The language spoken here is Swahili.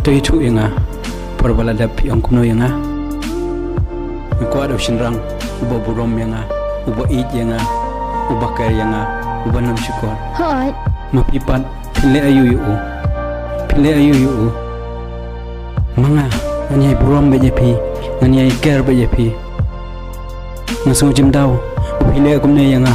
tu itu yang perbalada pi ang kuno yang ko ada shinrang uba burom yang uba id yang uba kar yang uba nam syukur Hai. mapipat pile ayu yu manga nganyai burom bejepi nganyai kar bejepi ngasung jim daw pile akum ne yang